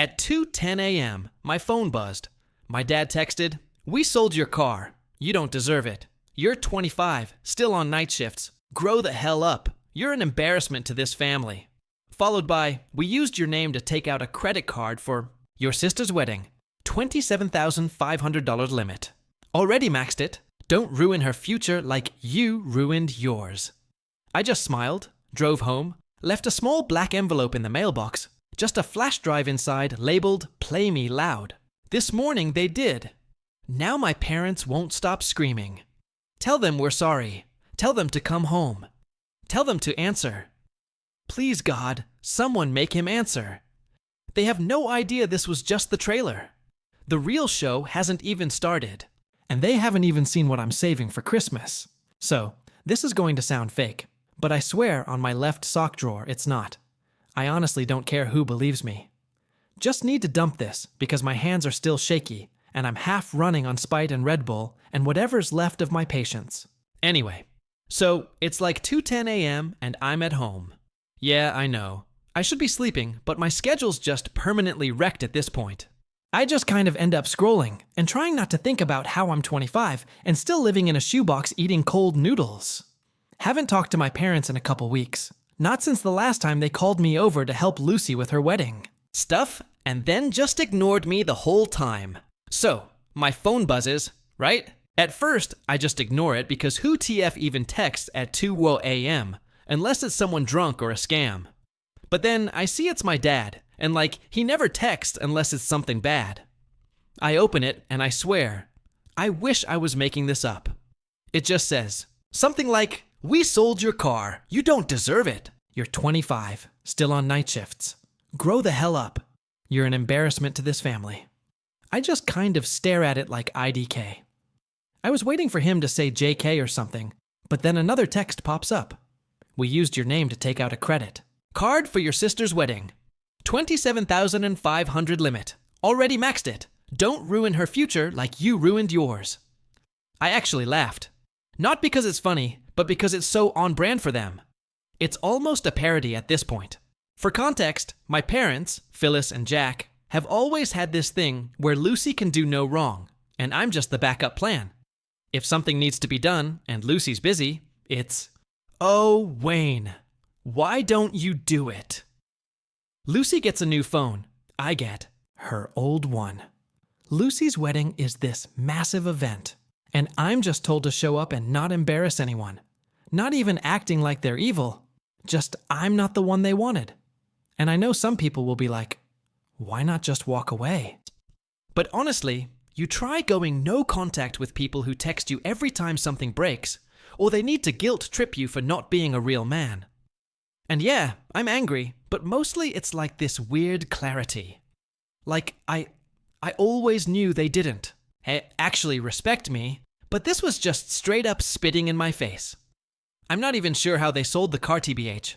At 2:10 a.m., my phone buzzed. My dad texted, "We sold your car. You don't deserve it. You're 25, still on night shifts. Grow the hell up. You're an embarrassment to this family." Followed by, "We used your name to take out a credit card for your sister's wedding. $27,500 limit. Already maxed it. Don't ruin her future like you ruined yours." I just smiled, drove home, left a small black envelope in the mailbox, just a flash drive inside labeled "Play Me Loud." This morning they did. Now my parents won't stop screaming. Tell them we're sorry. Tell them to come home. Tell them to answer. Please, God, someone make him answer. They have no idea this was just the trailer. The real show hasn't even started. And they haven't even seen what I'm saving for Christmas. So, this is going to sound fake, but I swear on my left sock drawer it's not. I honestly don't care who believes me. Just need to dump this because my hands are still shaky and I'm half running on Sprite and Red Bull and whatever's left of my patience. Anyway, so it's like 2:10 a.m. and I'm at home. Yeah, I know. I should be sleeping, but my schedule's just permanently wrecked at this point. I just kind of end up scrolling and trying not to think about how I'm 25 and still living in a shoebox eating cold noodles. Haven't talked to my parents in a couple weeks. Not since the last time they called me over to help Lucy with her wedding. Stuff, and then just ignored me the whole time. So, my phone buzzes, right? At first, I just ignore it because who TF even texts at 2 a.m. unless it's someone drunk or a scam. But then I see it's my dad, and he never texts unless it's something bad. I open it and I swear, I wish I was making this up. It just says something like, "We sold your car. You don't deserve it. You're 25, still on night shifts. Grow the hell up. You're an embarrassment to this family." I just kind of stare at it like IDK. I was waiting for him to say JK or something, but then another text pops up. "We used your name to take out a credit. Card for your sister's wedding. $27,500 limit. Already maxed it. Don't ruin her future like you ruined yours." I actually laughed. Not because it's funny, but because it's so on brand for them. It's almost a parody at this point. For context, my parents, Phyllis and Jack, have always had this thing where Lucy can do no wrong, and I'm just the backup plan. If something needs to be done and Lucy's busy, it's, "Oh, Wayne, why don't you do it?" Lucy gets a new phone. I get her old one. Lucy's wedding is this massive event, and I'm just told to show up and not embarrass anyone. Not even acting like they're evil. Just I'm not the one they wanted. And I know some people will be like, why not just walk away? But honestly, you try going no contact with people who text you every time something breaks, or they need to guilt trip you for not being a real man. And yeah, I'm angry, but mostly it's like this weird clarity. Like, I always knew they didn't actually respect me, but this was just straight up spitting in my face. I'm not even sure how they sold the car TBH.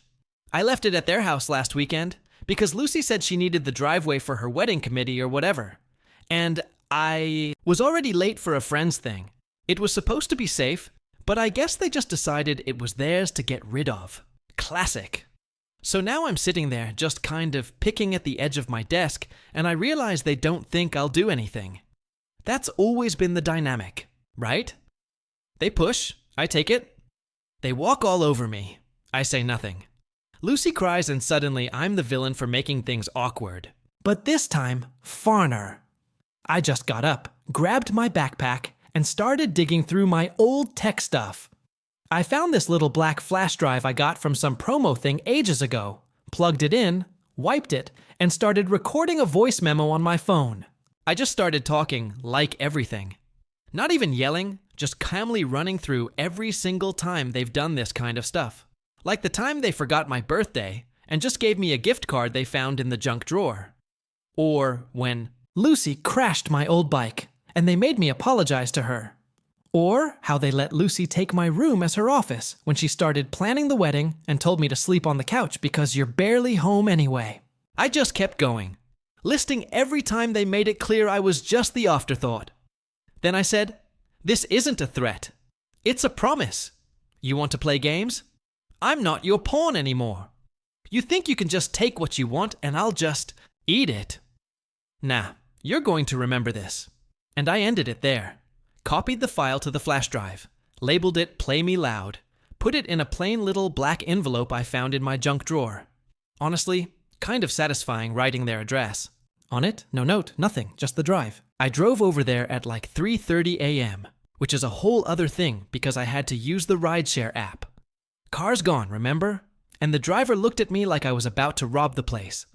I left it at their house last weekend because Lucy said she needed the driveway for her wedding committee or whatever. And I was already late for a friend's thing. It was supposed to be safe, but I guess they just decided it was theirs to get rid of. Classic. So now I'm sitting there just kind of picking at the edge of my desk, and I realize they don't think I'll do anything. That's always been the dynamic, right? They push, I take it. They walk all over me. I say nothing. Lucy cries and suddenly I'm the villain for making things awkward. But this time, farner. I just got up, grabbed my backpack, and started digging through my old tech stuff. I found this little black flash drive I got from some promo thing ages ago, plugged it in, wiped it, and started recording a voice memo on my phone. I just started talking like everything. Not even yelling, just calmly running through every single time they've done this kind of stuff. Like the time they forgot my birthday and just gave me a gift card they found in the junk drawer. Or when Lucy crashed my old bike and they made me apologize to her. Or how they let Lucy take my room as her office when she started planning the wedding and told me to sleep on the couch because you're barely home anyway. I just kept going, listing every time they made it clear I was just the afterthought. Then I said, "This isn't a threat. It's a promise. You want to play games? I'm not your pawn anymore. You think you can just take what you want and I'll just eat it. Nah, you're going to remember this. And I ended it there. Copied the file to the flash drive, labeled it Play Me Loud, put it in a plain little black envelope I found in my junk drawer. Honestly, kind of satisfying writing their address. On it, no note, nothing, just the drive. I drove over there at like 3:30 a.m., which is a whole other thing because I had to use the rideshare app. Car's gone, remember? And the driver looked at me like I was about to rob the place.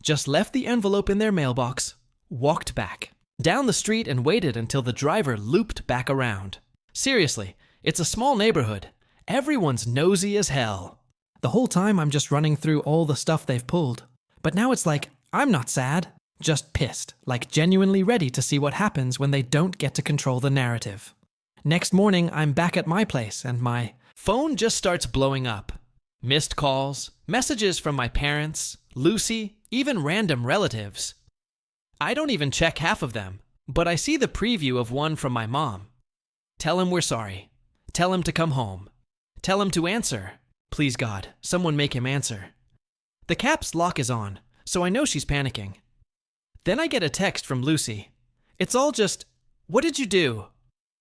Just left the envelope in their mailbox, walked back, down the street and waited until the driver looped back around. Seriously, it's a small neighborhood. Everyone's nosy as hell. The whole time I'm just running through all the stuff they've pulled. But now it's like, I'm not sad, just pissed, like genuinely ready to see what happens when they don't get to control the narrative. Next morning, I'm back at my place and my phone just starts blowing up. Missed calls, messages from my parents, Lucy, even random relatives. I don't even check half of them, but I see the preview of one from my mom. Tell him we're sorry. Tell him to come home. Tell him to answer. Please God, someone make him answer. The caps lock is on, so I know she's panicking. Then I get a text from Lucy. It's all just, what did you do?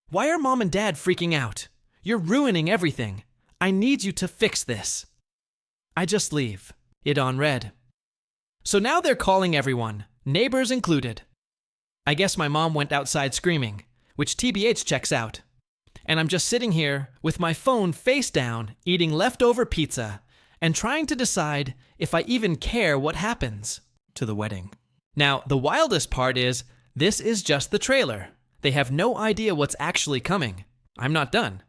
Why are mom and dad freaking out? You're ruining everything. I need you to fix this. I just leave. It on red. So now they're calling everyone, neighbors included. I guess my mom went outside screaming, which TBH checks out. And I'm just sitting here with my phone face down, eating leftover pizza, and trying to decide if I even care what happens to the wedding. Now, the wildest part is, this is just the trailer. They have no idea what's actually coming. I'm not done.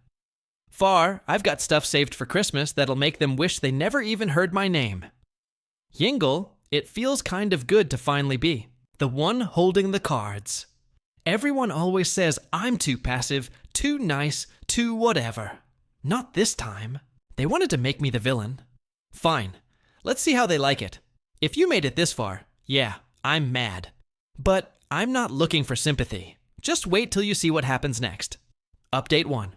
I've got stuff saved for Christmas that'll make them wish they never even heard my name. Yingle, it feels kind of good to finally be the one holding the cards. Everyone always says I'm too passive, too nice, too whatever. Not this time. They wanted to make me the villain. Fine. Let's see how they like it. If you made it this far, yeah, I'm mad. But I'm not looking for sympathy. Just wait till you see what happens next. Update 1.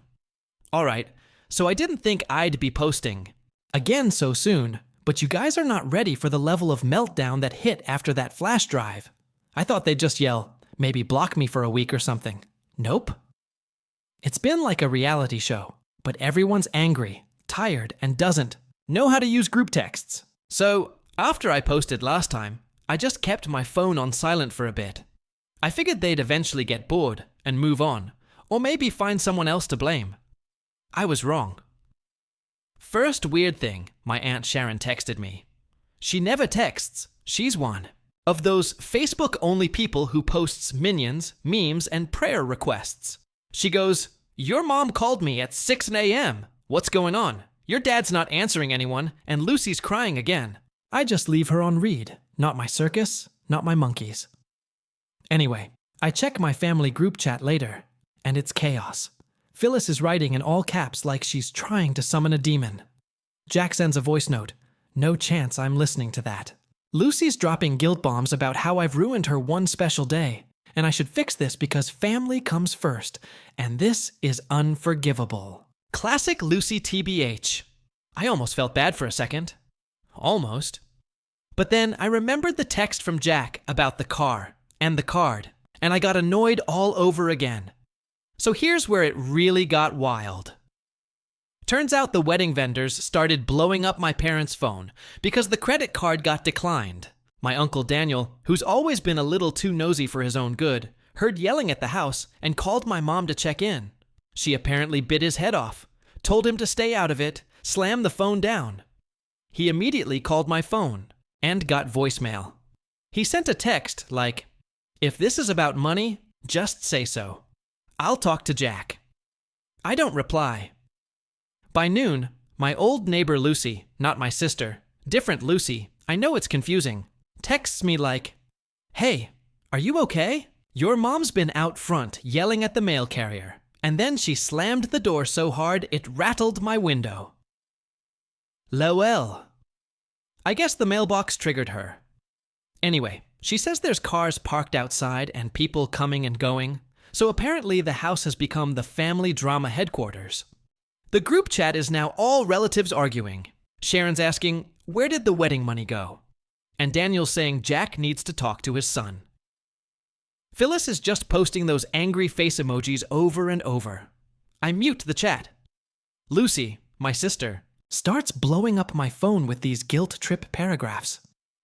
Alright, so I didn't think I'd be posting again so soon, but you guys are not ready for the level of meltdown that hit after that flash drive. I thought they'd just yell, maybe block me for a week or something. Nope. It's been like a reality show, but everyone's angry, tired, and doesn't know how to use group texts. So, after I posted last time, I just kept my phone on silent for a bit. I figured they'd eventually get bored and move on, or maybe find someone else to blame. I was wrong. First weird thing, my Aunt Sharon texted me. She never texts, she's one of those Facebook-only people who posts minions, memes, and prayer requests. She goes, your mom called me at 6 a.m. What's going on? Your dad's not answering anyone, and Lucy's crying again. I just leave her on read. Not my circus, not my monkeys. Anyway, I check my family group chat later, and it's chaos. Phyllis is writing in all caps like she's trying to summon a demon. Jack sends a voice note. No chance I'm listening to that. Lucy's dropping guilt bombs about how I've ruined her one special day, and I should fix this because family comes first, and this is unforgivable. Classic Lucy TBH. I almost felt bad for a second. Almost. But then I remembered the text from Jack about the car and the card, and I got annoyed all over again. So here's where it really got wild. Turns out the wedding vendors started blowing up my parents' phone because the credit card got declined. My Uncle Daniel, who's always been a little too nosy for his own good, heard yelling at the house and called my mom to check in. She apparently bit his head off, told him to stay out of it, slammed the phone down. He immediately called my phone and got voicemail. He sent a text like, if this is about money, just say so. I'll talk to Jack. I don't reply. By noon, my old neighbor Lucy, not my sister, different Lucy, I know it's confusing, texts me like, hey, are you okay? Your mom's been out front yelling at the mail carrier, and then she slammed the door so hard it rattled my window. Lol. I guess the mailbox triggered her. Anyway, she says there's cars parked outside and people coming and going. So apparently the house has become the family drama headquarters. The group chat is now all relatives arguing. Sharon's asking, where did the wedding money go? And Daniel's saying Jack needs to talk to his son. Phyllis is just posting those angry face emojis over and over. I mute the chat. Lucy, my sister, starts blowing up my phone with these guilt trip paragraphs.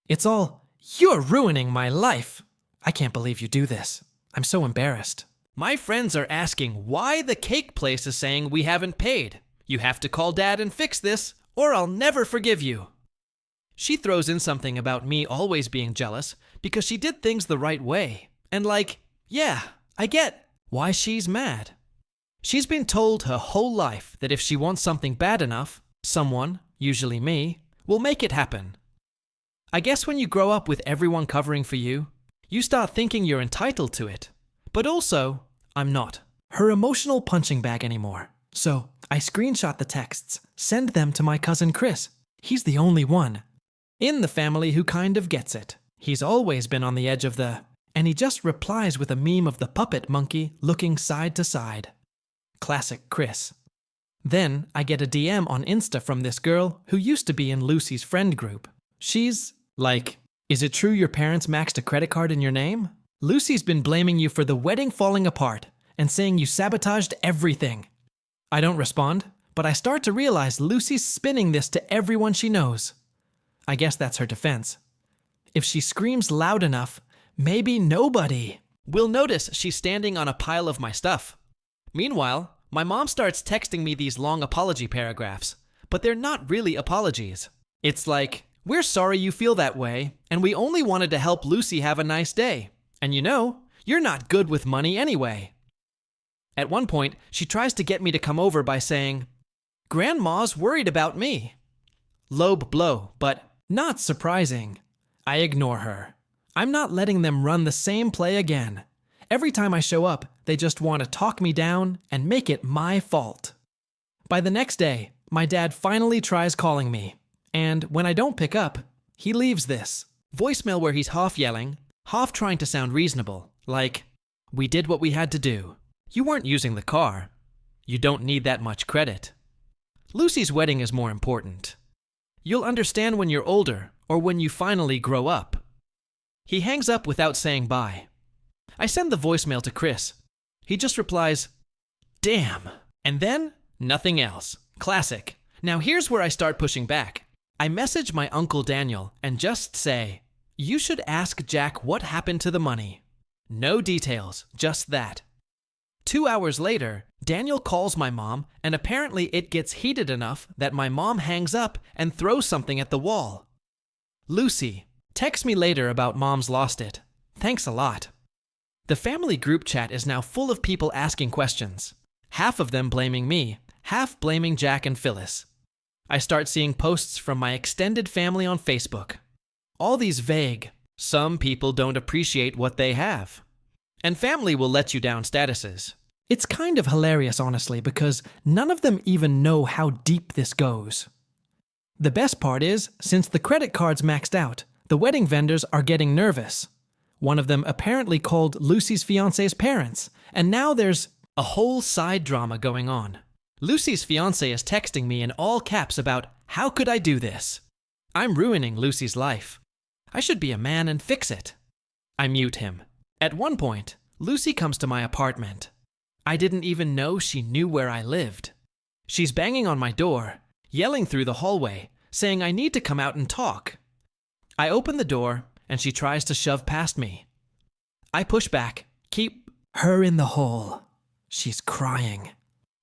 It's all, "You're ruining my life. I can't believe you do this. I'm so embarrassed. My friends are asking why the cake place is saying we haven't paid. You have to call Dad and fix this, or I'll never forgive you." She throws in something about me always being jealous because she did things the right way. And yeah, I get why she's mad. She's been told her whole life that if she wants something bad enough, someone, usually me, will make it happen. I guess when you grow up with everyone covering for you, you start thinking you're entitled to it. But also, I'm not her emotional punching bag anymore. So I screenshot the texts, send them to my cousin Chris. He's the only one in the family who kind of gets it. He's always been on the edge of and he just replies with a meme of the puppet monkey looking side to side. Classic Chris. Then I get a DM on Insta from this girl who used to be in Lucy's friend group. She's like, "Is it true your parents maxed a credit card in your name? Lucy's been blaming you for the wedding falling apart and saying you sabotaged everything." I don't respond, but I start to realize Lucy's spinning this to everyone she knows. I guess that's her defense. If she screams loud enough, maybe nobody will notice she's standing on a pile of my stuff. Meanwhile, my mom starts texting me these long apology paragraphs, but they're not really apologies. It's like, "We're sorry you feel that way, and we only wanted to help Lucy have a nice day. And you're not good with money anyway." At one point, she tries to get me to come over by saying, "Grandma's worried about me." Low blow, but not surprising. I ignore her. I'm not letting them run the same play again. Every time I show up, they just want to talk me down and make it my fault. By the next day, my dad finally tries calling me. And when I don't pick up, he leaves this voicemail where he's half yelling, half trying to sound reasonable, like, "We did what we had to do. You weren't using the car. You don't need that much credit. Lucy's wedding is more important. You'll understand when you're older or when you finally grow up." He hangs up without saying bye. I send the voicemail to Chris. He just replies, "Damn." And then, nothing else. Classic. Now here's where I start pushing back. I message my Uncle Daniel and just say, "You should ask Jack what happened to the money." No details, just that. 2 hours later, Daniel calls my mom, and apparently it gets heated enough that my mom hangs up and throws something at the wall. "Lucy, text me later about Mom's lost it. Thanks a lot." The family group chat is now full of people asking questions. Half of them blaming me, half blaming Jack and Phyllis. I start seeing posts from my extended family on Facebook. All these vague, "Some people don't appreciate what they have," and "Family will let you down" statuses. It's kind of hilarious, honestly, because none of them even know how deep this goes. The best part is, since the credit card's maxed out, the wedding vendors are getting nervous. One of them apparently called Lucy's fiancé's parents, and now there's a whole side drama going on. Lucy's fiancé is texting me in all caps about, "How could I do this? I'm ruining Lucy's life. I should be a man and fix it." I mute him. At one point, Lucy comes to my apartment. I didn't even know she knew where I lived. She's banging on my door, yelling through the hallway, saying I need to come out and talk. I open the door, and she tries to shove past me. I push back, keep her in the hole. She's crying.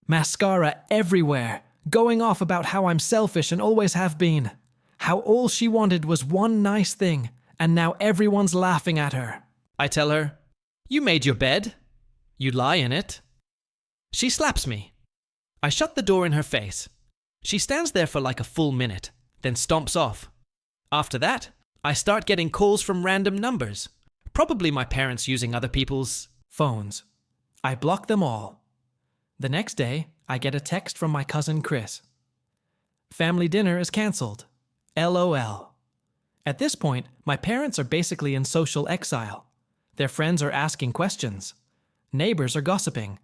Mascara everywhere, going off about how I'm selfish and always have been. How all she wanted was one nice thing, and now everyone's laughing at her. I tell her, "You made your bed. You lie in it." She slaps me. I shut the door in her face. She stands there for like a full minute, then stomps off. After that, I start getting calls from random numbers, probably my parents using other people's phones. I block them all. The next day, I get a text from my cousin Chris. "Family dinner is cancelled. LOL." At this point, my parents are basically in social exile. Their friends are asking questions. Neighbors are gossiping.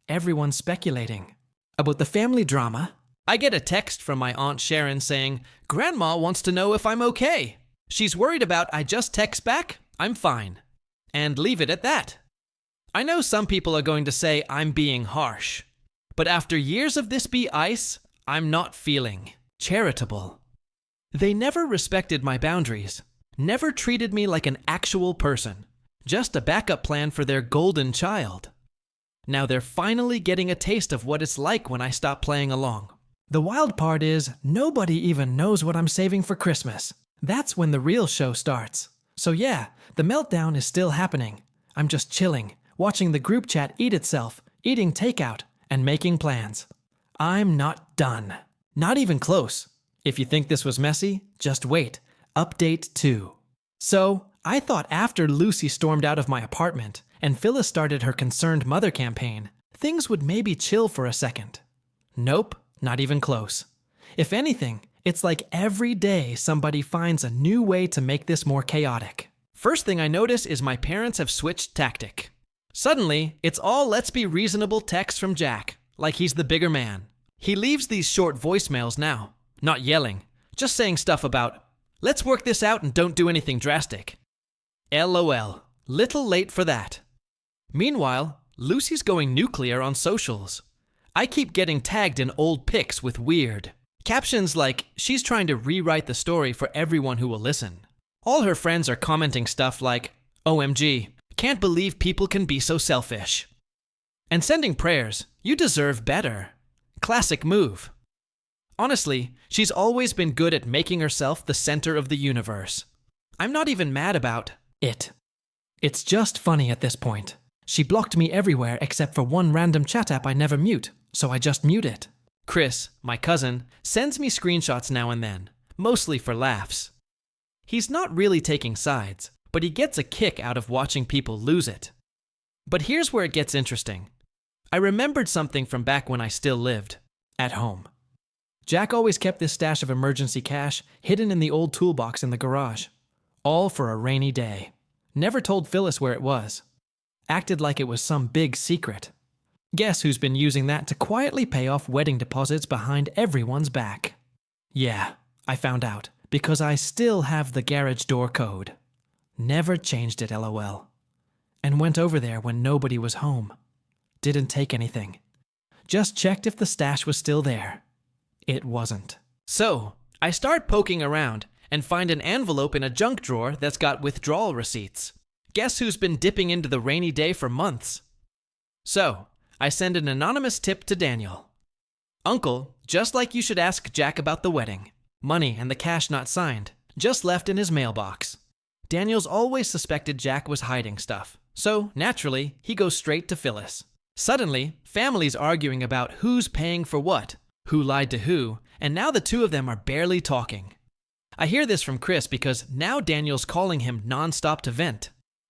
Everyone's speculating. About the family drama, I get a text from my Aunt Sharon saying, "Grandma wants to know if I'm okay. She's worried about I just text back, I'm fine." And leave it at that. I know some people are going to say I'm being harsh, but after years of this be ice, I'm not feeling charitable. They never respected my boundaries, never treated me like an actual person, just a backup plan for their golden child. Now they're finally getting a taste of what it's like when I stop playing along. The wild part is, nobody even knows what I'm saving for Christmas. That's when the real show starts. So yeah, the meltdown is still happening. I'm just chilling, watching the group chat eat itself, eating takeout, and making plans. I'm not done. Not even close. If you think this was messy, just wait. Update 2. So, I thought after Lucy stormed out of my apartment and Phyllis started her concerned mother campaign, things would maybe chill for a second. Nope, not even close. If anything, it's like every day somebody finds a new way to make this more chaotic. First thing I notice is my parents have switched tactic. Suddenly, it's all let's be reasonable texts from Jack, like he's the bigger man. He leaves these short voicemails now, not yelling, just saying stuff about, let's work this out and don't do anything drastic. LOL, little late for that. Meanwhile, Lucy's going nuclear on socials. I keep getting tagged in old pics with weird captions like she's trying to rewrite the story for everyone who will listen. All her friends are commenting stuff like, OMG, can't believe people can be so selfish. And sending prayers, you deserve better. Classic move. Honestly, she's always been good at making herself the center of the universe. I'm not even mad about it. It's just funny at this point. She blocked me everywhere except for one random chat app I never mute, so I just mute it. Chris, my cousin, sends me screenshots now and then, mostly for laughs. He's not really taking sides, but he gets a kick out of watching people lose it. But here's where it gets interesting. I remembered something from back when I still lived at home. Jack always kept this stash of emergency cash hidden in the old toolbox in the garage. All for a rainy day. Never told Phyllis where it was. Acted like it was some big secret. Guess who's been using that to quietly pay off wedding deposits behind everyone's back? Yeah, I found out, because I still have the garage door code. Never changed it, LOL. And went over there when nobody was home. Didn't take anything. Just checked if the stash was still there. It wasn't. So, I start poking around and find an envelope in a junk drawer that's got withdrawal receipts. Guess who's been dipping into the rainy day for months? So, I send an anonymous tip to Daniel. Uncle, just like you should ask Jack about the wedding. Money and the cash not signed, just left in his mailbox. Daniel's always suspected Jack was hiding stuff, so naturally, he goes straight to Phyllis. Suddenly, family's arguing about who's paying for what, who lied to who, and now the two of them are barely talking. I hear this from Chris because now Daniel's calling him nonstop to vent.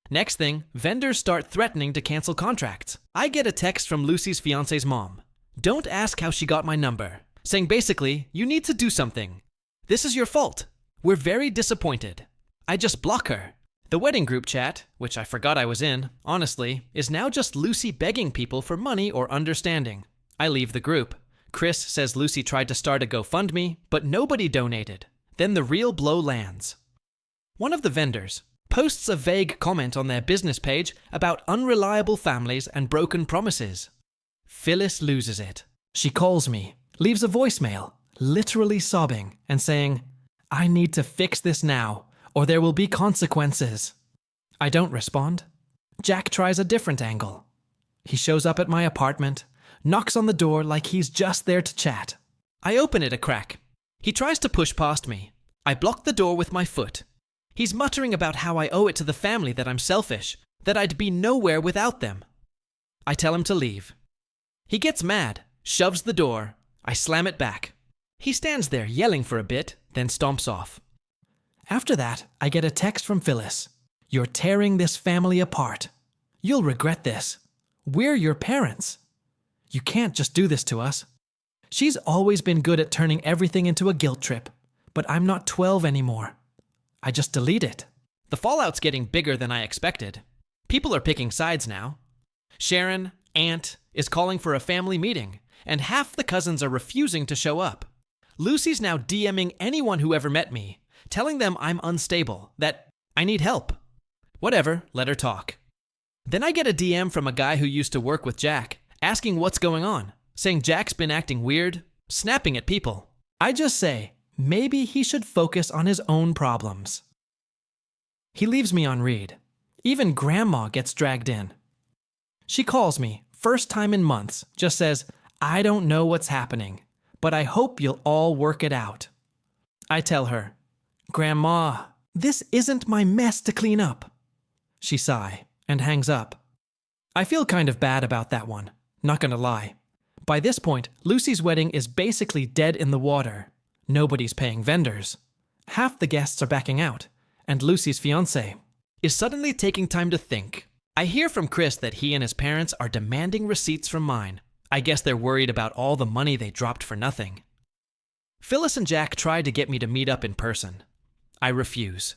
Next thing, vendors start threatening to cancel contracts. I get a text from Lucy's fiance's mom. Don't ask how she got my number, saying basically, you need to do something. This is your fault. We're very disappointed. I just block her. The wedding group chat, which I forgot I was in, honestly, is now just Lucy begging people for money or understanding. I leave the group. Chris says Lucy tried to start a GoFundMe, but nobody donated. Then the real blow lands. One of the vendors posts a vague comment on their business page about unreliable families and broken promises. Phyllis loses it. She calls me, leaves a voicemail, literally sobbing and saying, I need to fix this now, or there will be consequences. I don't respond. Jack tries a different angle. He shows up at my apartment, knocks on the door like he's just there to chat. I open it a crack. He tries to push past me. I block the door with my foot. He's muttering about how I owe it to the family that I'm selfish, that I'd be nowhere without them. I tell him to leave. He gets mad, shoves the door. I slam it back. He stands there yelling for a bit, then stomps off. After that, I get a text from Phyllis. You're tearing this family apart. You'll regret this. We're your parents. You can't just do this to us. She's always been good at turning everything into a guilt trip, but I'm not 12 anymore. I just delete it. The fallout's getting bigger than I expected. People are picking sides now. Sharon, Aunt, is calling for a family meeting, and half the cousins are refusing to show up. Lucy's now DMing anyone who ever met me, telling them I'm unstable, that I need help. Whatever, let her talk. Then I get a DM from a guy who used to work with Jack, asking what's going on, saying Jack's been acting weird, snapping at people. I just say, maybe he should focus on his own problems. He leaves me on read. Even Grandma gets dragged in. She calls me, first time in months, just says, I don't know what's happening, but I hope you'll all work it out. I tell her, Grandma, this isn't my mess to clean up. She sighs and hangs up. I feel kind of bad about that one, not gonna lie. By this point, Lucy's wedding is basically dead in the water. Nobody's paying vendors. Half the guests are backing out, and Lucy's fiancé is suddenly taking time to think. I hear from Chris that he and his parents are demanding receipts from mine. I guess they're worried about all the money they dropped for nothing. Phyllis and Jack tried to get me to meet up in person. I refuse.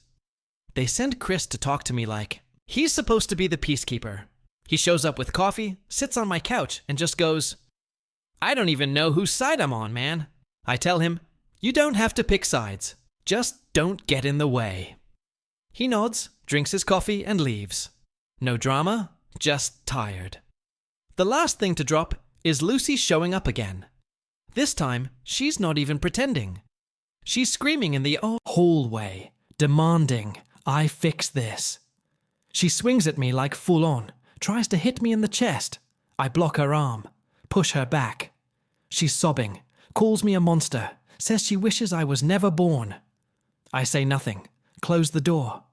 They send Chris to talk to me like, he's supposed to be the peacekeeper. He shows up with coffee, sits on my couch, and just goes, I don't even know whose side I'm on, man. I tell him, you don't have to pick sides. Just don't get in the way. He nods, drinks his coffee, and leaves. No drama, just tired. The last thing to drop is Lucy showing up again. This time, she's not even pretending. She's screaming in the hallway, demanding, I fix this. She swings at me like full on, tries to hit me in the chest. I block her arm, push her back. She's sobbing, calls me a monster, says she wishes I was never born. I say nothing, close the door.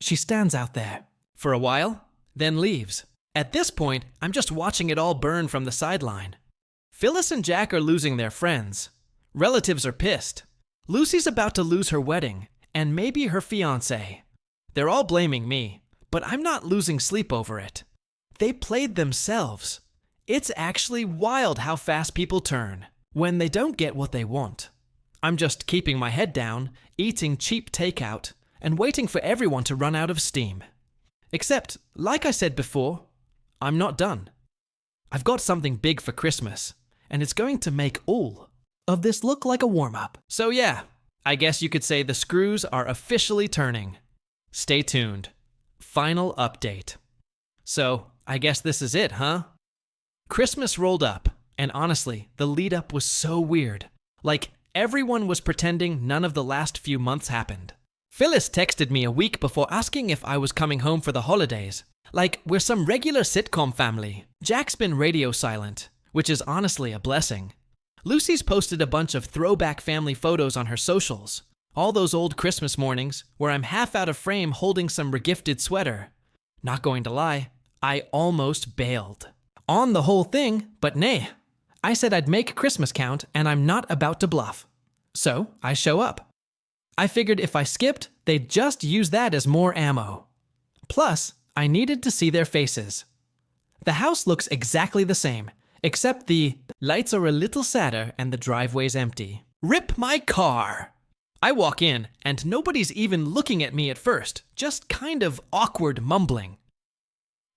She stands out there for a while, then leaves. At this point, I'm just watching it all burn from the sideline. Phyllis and Jack are losing their friends. Relatives are pissed. Lucy's about to lose her wedding, and maybe her fiancé. They're all blaming me, but I'm not losing sleep over it. They played themselves. It's actually wild how fast people turn when they don't get what they want. I'm just keeping my head down, eating cheap takeout, and waiting for everyone to run out of steam. Except, like I said before, I'm not done. I've got something big for Christmas, and it's going to make all of this look like a warm-up. So yeah, I guess you could say the screws are officially turning. Stay tuned. Final update. So, I guess this is it, huh? Christmas rolled up, and honestly, the lead-up was so weird. Like, everyone was pretending none of the last few months happened. Phyllis texted me a week before asking if I was coming home for the holidays. Like, we're some regular sitcom family. Jack's been radio silent, which is honestly a blessing. Lucy's posted a bunch of throwback family photos on her socials. All those old Christmas mornings where I'm half out of frame holding some regifted sweater. Not going to lie, I almost bailed on the whole thing, but nay. I said I'd make Christmas count, and I'm not about to bluff. So, I show up. I figured if I skipped, they'd just use that as more ammo. Plus, I needed to see their faces. The house looks exactly the same, except the lights are a little sadder and the driveway's empty. Rip my car! I walk in, and nobody's even looking at me at first, just kind of awkward mumbling.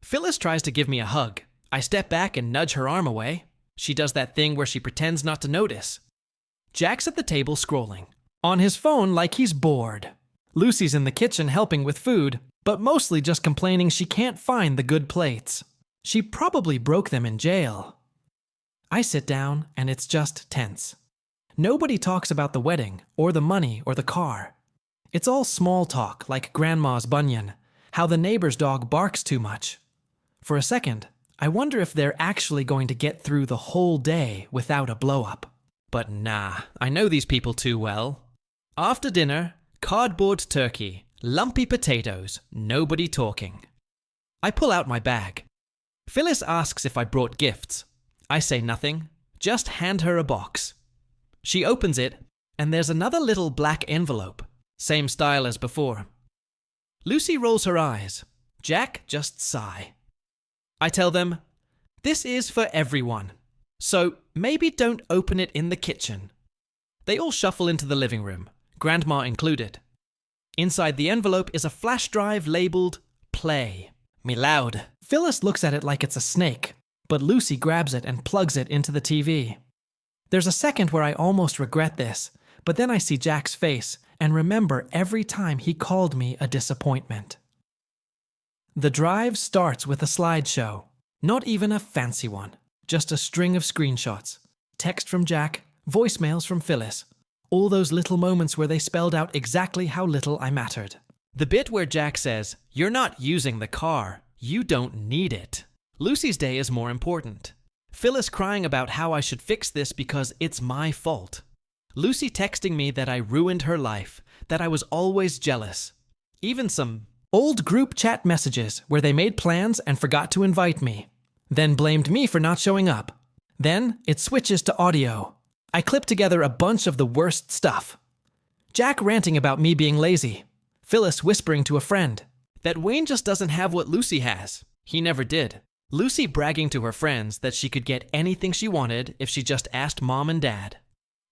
Phyllis tries to give me a hug. I step back and nudge her arm away. She does that thing where she pretends not to notice. Jack's at the table scrolling, on his phone like he's bored. Lucy's in the kitchen helping with food, but mostly just complaining she can't find the good plates. She probably broke them in jail. I sit down, and it's just tense. Nobody talks about the wedding, or the money, or the car. It's all small talk, like Grandma's bunion, how the neighbor's dog barks too much. For a second, I wonder if they're actually going to get through the whole day without a blow-up. But nah, I know these people too well. After dinner, cardboard turkey, lumpy potatoes, nobody talking. I pull out my bag. Phyllis asks if I brought gifts. I say nothing, just hand her a box. She opens it, and there's another little black envelope, same style as before. Lucy rolls her eyes. Jack just sighs. I tell them, this is for everyone, so maybe don't open it in the kitchen. They all shuffle into the living room, Grandma included. Inside the envelope is a flash drive labeled Play. Me loud. Phyllis looks at it like it's a snake, but Lucy grabs it and plugs it into the TV. There's a second where I almost regret this, but then I see Jack's face and remember every time he called me a disappointment. The drive starts with a slideshow. Not even a fancy one. Just a string of screenshots. Text from Jack, voicemails from Phyllis. All those little moments where they spelled out exactly how little I mattered. The bit where Jack says, "You're not using the car. You don't need it." Lucy's day is more important. Phyllis crying about how I should fix this because it's my fault. Lucy texting me that I ruined her life, that I was always jealous. Even some old group chat messages where they made plans and forgot to invite me. Then blamed me for not showing up. Then it switches to audio. I clip together a bunch of the worst stuff. Jack ranting about me being lazy. Phyllis whispering to a friend that Wayne just doesn't have what Lucy has. He never did. Lucy bragging to her friends that she could get anything she wanted if she just asked Mom and Dad.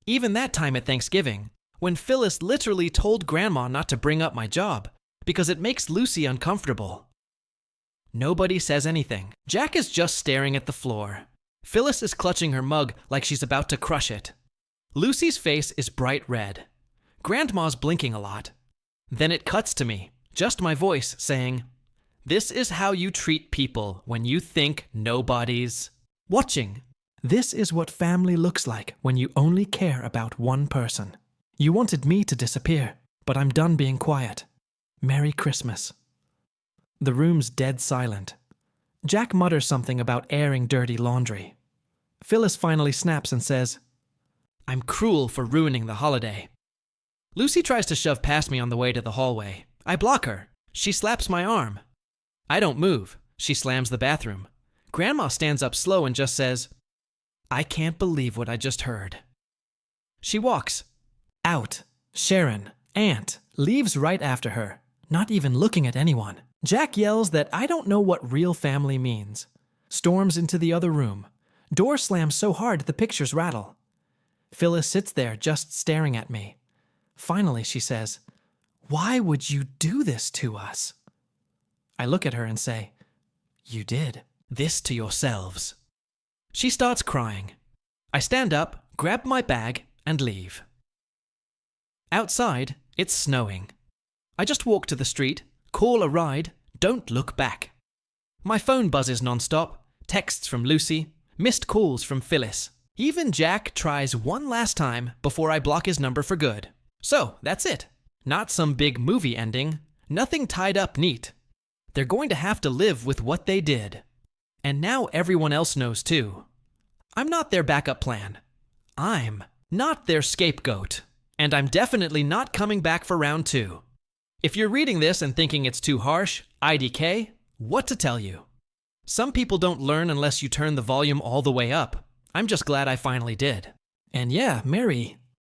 Even that time at Thanksgiving, when Phyllis literally told Grandma not to bring up my job because it makes Lucy uncomfortable. Nobody says anything. Jack is just staring at the floor. Phyllis is clutching her mug like she's about to crush it. Lucy's face is bright red. Grandma's blinking a lot. Then it cuts to me, just my voice saying, "This is how you treat people when you think nobody's watching. This is what family looks like when you only care about one person. You wanted me to disappear, but I'm done being quiet. Merry Christmas." The room's dead silent. Jack mutters something about airing dirty laundry. Phyllis finally snaps and says, "I'm cruel for ruining the holiday." Lucy tries to shove past me on the way to the hallway. I block her. She slaps my arm. I don't move. She slams the bathroom. Grandma stands up slow and just says, "I can't believe what I just heard." She walks out. Sharon, Aunt, leaves right after her, not even looking at anyone. Jack yells that I don't know what real family means. Storms into the other room. Door slams so hard the pictures rattle. Phyllis sits there just staring at me. Finally, she says, "Why would you do this to us?" I look at her and say, "You did this to yourselves." She starts crying. I stand up, grab my bag, and leave. Outside, it's snowing. I just walk to the street, call a ride, don't look back. My phone buzzes nonstop, texts from Lucy, missed calls from Phyllis. Even Jack tries one last time before I block his number for good. So, that's it. Not some big movie ending, nothing tied up neat. They're going to have to live with what they did. And now everyone else knows too. I'm not their backup plan. I'm not their scapegoat. And I'm definitely not coming back for round 2. If you're reading this and thinking it's too harsh, IDK, what to tell you? Some people don't learn unless you turn the volume all the way up. I'm just glad I finally did. And yeah, Merry